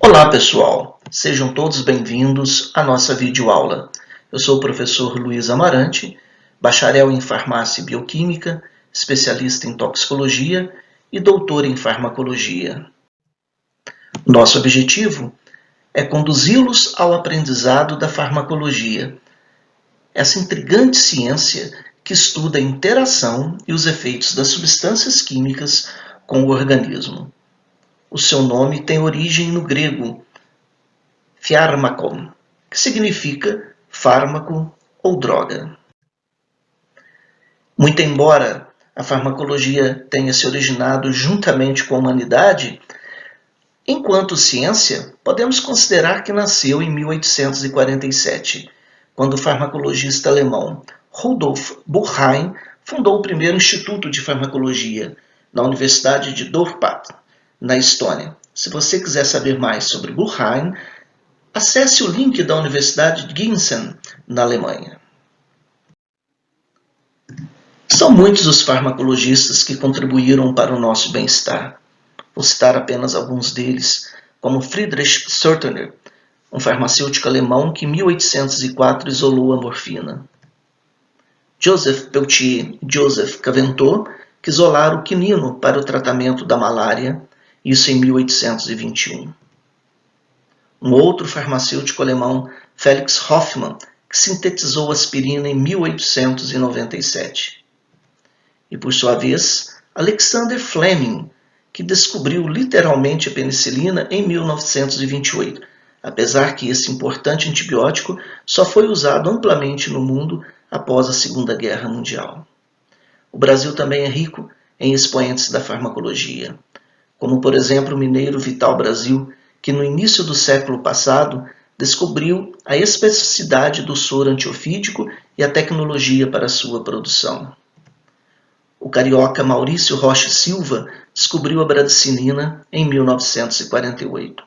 Olá pessoal, sejam todos bem-vindos à nossa videoaula. Eu sou o professor Luiz Amarante, bacharel em farmácia e bioquímica, especialista em toxicologia e doutor em farmacologia. Nosso objetivo é conduzi-los ao aprendizado da farmacologia, essa intrigante ciência que estuda a interação e os efeitos das substâncias químicas com o organismo. O seu nome tem origem no grego pharmakon, que significa fármaco ou droga. Muito embora a farmacologia tenha se originado juntamente com a humanidade, enquanto ciência, podemos considerar que nasceu em 1847, quando o farmacologista alemão Rudolf Buchheim fundou o primeiro Instituto de Farmacologia na Universidade de Dorpat, na Estônia. Se você quiser saber mais sobre Buchheim, acesse o link da Universidade de Gießen, na Alemanha. São muitos os farmacologistas que contribuíram para o nosso bem-estar. Vou citar apenas alguns deles, como Friedrich Sortner, um farmacêutico alemão que em 1804 isolou a morfina. Joseph Peltier e Joseph Caventou, que isolaram o quinino para o tratamento da malária, isso em 1821. Um outro farmacêutico alemão, Felix Hoffmann, que sintetizou aspirina em 1897. E por sua vez, Alexander Fleming, que descobriu literalmente a penicilina em 1928, apesar que esse importante antibiótico só foi usado amplamente no mundo após a Segunda Guerra Mundial. O Brasil também é rico em expoentes da farmacologia, como por exemplo o mineiro Vital Brasil, que no início do século passado descobriu a especificidade do soro antiofídico e a tecnologia para sua produção. O carioca Maurício Rocha Silva descobriu a bradicinina em 1948.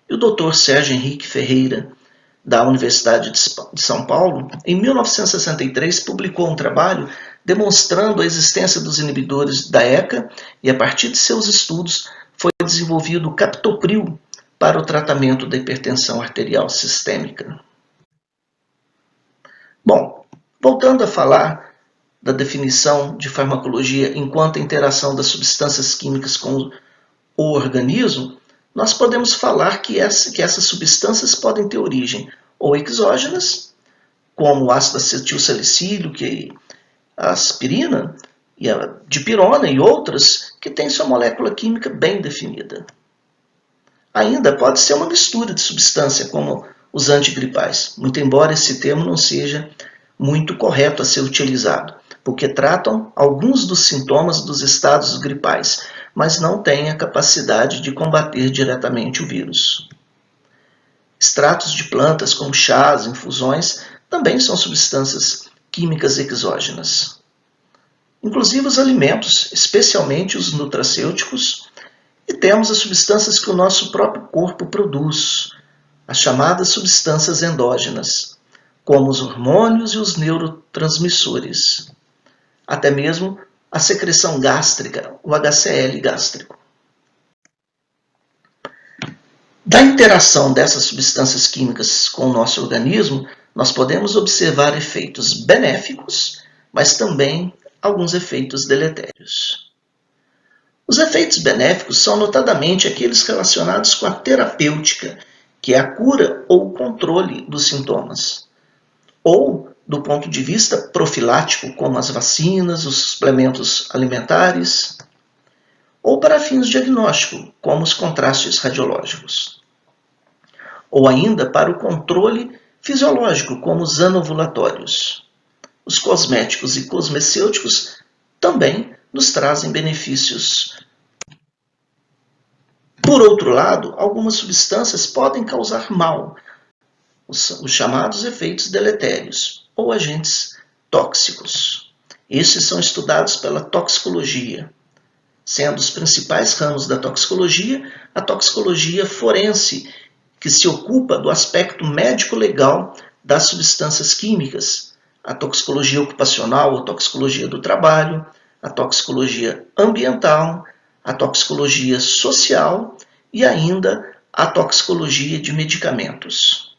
E o Dr. Sérgio Henrique Ferreira, da Universidade de São Paulo, em 1963 publicou um trabalho demonstrando a existência dos inibidores da ECA e, a partir de seus estudos, foi desenvolvido o captopril para o tratamento da hipertensão arterial sistêmica. Bom, voltando a falar da definição de farmacologia enquanto a interação das substâncias químicas com o organismo, nós podemos falar que essas substâncias podem ter origem ou exógenas, como o ácido acetilsalicílico, a aspirina, e a dipirona e outras que têm sua molécula química bem definida. Ainda pode ser uma mistura de substância, como os antigripais, muito embora esse termo não seja muito correto a ser utilizado, porque tratam alguns dos sintomas dos estados gripais, mas não têm a capacidade de combater diretamente o vírus. Extratos de plantas, como chás, infusões, também são substâncias químicas exógenas. Inclusive os alimentos, especialmente os nutracêuticos, e temos as substâncias que o nosso próprio corpo produz, as chamadas substâncias endógenas, como os hormônios e os neurotransmissores, até mesmo a secreção gástrica, o HCl gástrico. Da interação dessas substâncias químicas com o nosso organismo, nós podemos observar efeitos benéficos, mas também alguns efeitos deletérios. Os efeitos benéficos são notadamente aqueles relacionados com a terapêutica, que é a cura ou o controle dos sintomas, ou do ponto de vista profilático, como as vacinas, os suplementos alimentares, ou para fins diagnósticos, como os contrastes radiológicos, ou ainda para o controle fisiológico, como os anovulatórios. Os cosméticos e cosmecêuticos também nos trazem benefícios. Por outro lado, algumas substâncias podem causar mal, os chamados efeitos deletérios, ou agentes tóxicos. Estes são estudados pela toxicologia, sendo os principais ramos da toxicologia a toxicologia forense, que se ocupa do aspecto médico-legal das substâncias químicas, a toxicologia ocupacional, a toxicologia do trabalho, a toxicologia ambiental, a toxicologia social e ainda à toxicologia de medicamentos.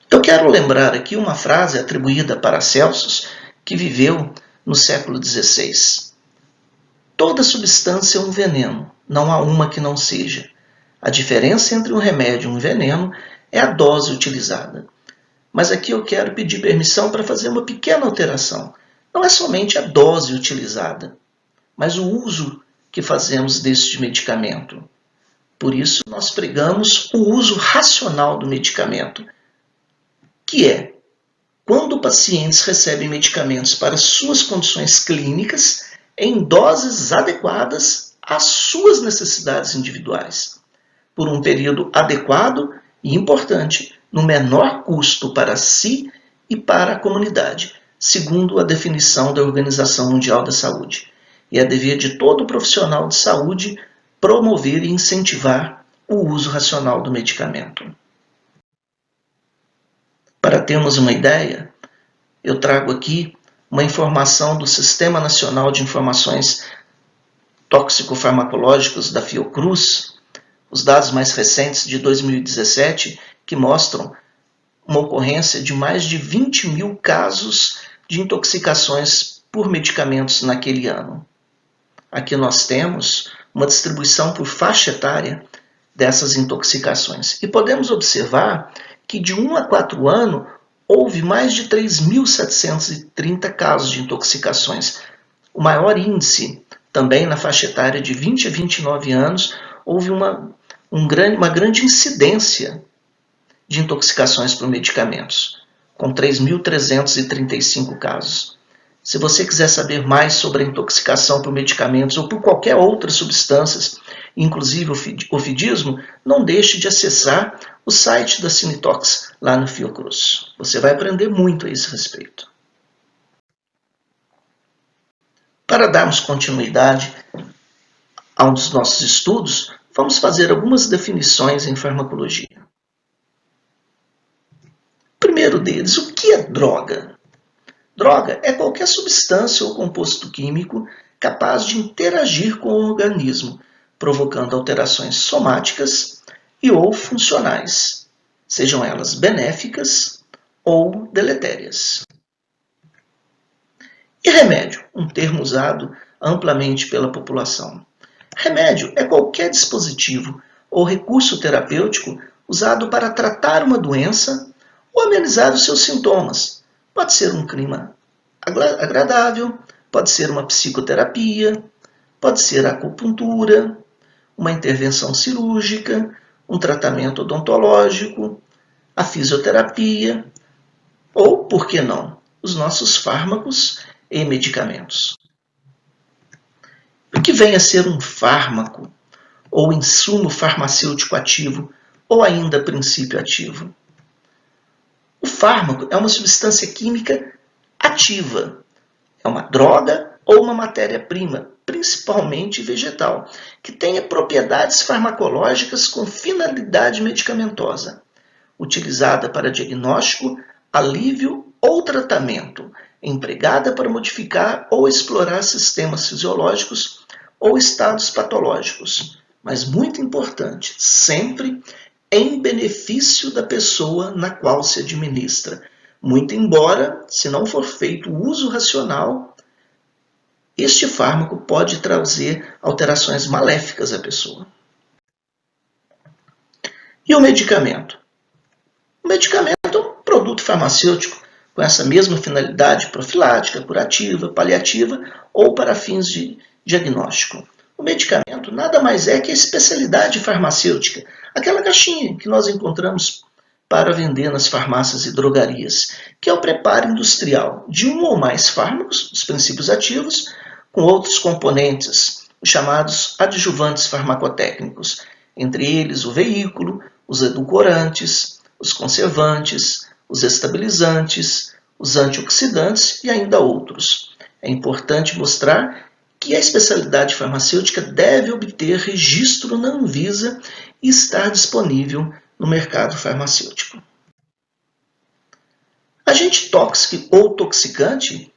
Eu quero lembrar aqui uma frase atribuída a Paracelsus, que viveu no século XVI. Toda substância é um veneno, não há uma que não seja. A diferença entre um remédio e um veneno é a dose utilizada. Mas aqui eu quero pedir permissão para fazer uma pequena alteração. Não é somente a dose utilizada, mas o uso que fazemos deste medicamento. Por isso, nós pregamos o uso racional do medicamento, que é quando pacientes recebem medicamentos para suas condições clínicas em doses adequadas às suas necessidades individuais, por um período adequado e importante, no menor custo para si e para a comunidade, segundo a definição da Organização Mundial da Saúde. E é dever de todo profissional de saúde promover e incentivar o uso racional do medicamento. Para termos uma ideia, eu trago aqui uma informação do Sistema Nacional de Informações Tóxico-Farmacológicas da Fiocruz, os dados mais recentes de 2017, que mostram uma ocorrência de mais de 20 mil casos de intoxicações por medicamentos naquele ano. Aqui nós temos uma distribuição por faixa etária dessas intoxicações. E podemos observar que de 1 a 4 anos houve mais de 3.730 casos de intoxicações. O maior índice, também na faixa etária de 20 a 29 anos, houve uma grande incidência de intoxicações por medicamentos, com 3.335 casos. Se você quiser saber mais sobre a intoxicação por medicamentos ou por qualquer outra substância, inclusive o ofidismo, não deixe de acessar o site da Cinetox lá no Fiocruz. Você vai aprender muito a esse respeito. Para darmos continuidade a um dos nossos estudos, vamos fazer algumas definições em farmacologia. Primeiro deles, o que é droga? Droga é qualquer substância ou composto químico capaz de interagir com o organismo, provocando alterações somáticas e ou funcionais, sejam elas benéficas ou deletérias. E remédio, um termo usado amplamente pela população. Remédio é qualquer dispositivo ou recurso terapêutico usado para tratar uma doença ou amenizar os seus sintomas. Pode ser um clima agradável, pode ser uma psicoterapia, pode ser a acupuntura, uma intervenção cirúrgica, um tratamento odontológico, a fisioterapia ou, por que não, os nossos fármacos e medicamentos. O que vem a ser um fármaco, ou insumo farmacêutico ativo, ou ainda princípio ativo? O fármaco é uma substância química ativa. É uma droga ou uma matéria-prima, principalmente vegetal, que tenha propriedades farmacológicas com finalidade medicamentosa, utilizada para diagnóstico, alívio ou tratamento, empregada para modificar ou explorar sistemas fisiológicos ou estados patológicos, mas muito importante, sempre em benefício da pessoa na qual se administra. Muito embora, se não for feito o uso racional, este fármaco pode trazer alterações maléficas à pessoa. E o medicamento? O medicamento é um produto farmacêutico com essa mesma finalidade profilática, curativa, paliativa ou para fins de diagnóstico. O medicamento nada mais é que a especialidade farmacêutica, aquela caixinha que nós encontramos para vender nas farmácias e drogarias, que é o preparo industrial de um ou mais fármacos, os princípios ativos, com outros componentes, os chamados adjuvantes farmacotécnicos, entre eles o veículo, os edulcorantes, os conservantes, os estabilizantes, os antioxidantes e ainda outros. É importante mostrar que a especialidade farmacêutica deve obter registro na Anvisa e estar disponível no mercado farmacêutico. Agente tóxico ou toxicante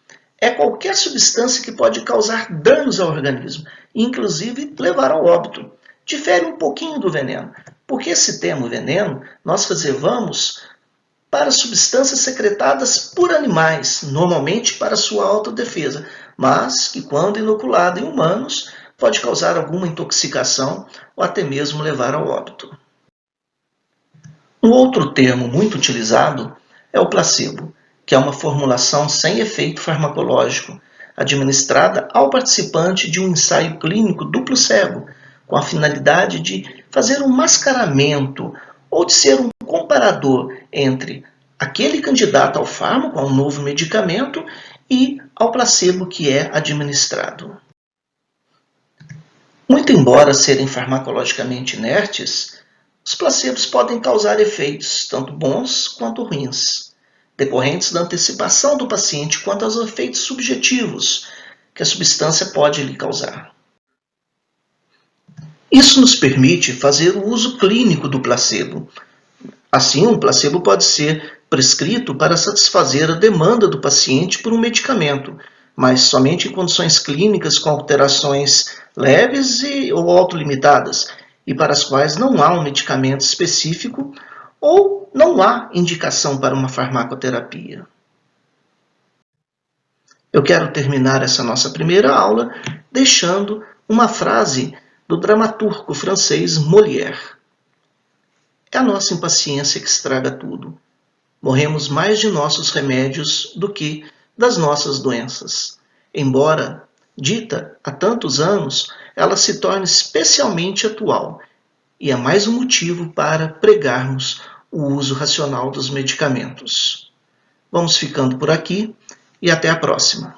é qualquer substância que pode causar danos ao organismo, inclusive levar ao óbito. Difere um pouquinho do veneno, porque esse termo veneno nós reservamos para substâncias secretadas por animais, normalmente para sua autodefesa, mas que quando inoculado em humanos pode causar alguma intoxicação ou até mesmo levar ao óbito. Um outro termo muito utilizado é o placebo, que é uma formulação sem efeito farmacológico, administrada ao participante de um ensaio clínico duplo cego, com a finalidade de fazer um mascaramento ou de ser um comparador entre aquele candidato ao fármaco, ao novo medicamento, e ao placebo que é administrado. Muito embora serem farmacologicamente inertes, os placebos podem causar efeitos tanto bons quanto ruins, decorrentes da antecipação do paciente quanto aos efeitos subjetivos que a substância pode lhe causar. Isso nos permite fazer o uso clínico do placebo. Assim, um placebo pode ser prescrito para satisfazer a demanda do paciente por um medicamento, mas somente em condições clínicas com alterações leves ou autolimitadas, e para as quais não há um medicamento específico ou não há indicação para uma farmacoterapia. Eu quero terminar essa nossa primeira aula deixando uma frase do dramaturgo francês Molière. É a nossa impaciência que estraga tudo. Morremos mais de nossos remédios do que das nossas doenças. Embora dita há tantos anos, ela se torna especialmente atual e é mais um motivo para pregarmos o uso racional dos medicamentos. Vamos ficando por aqui e até a próxima.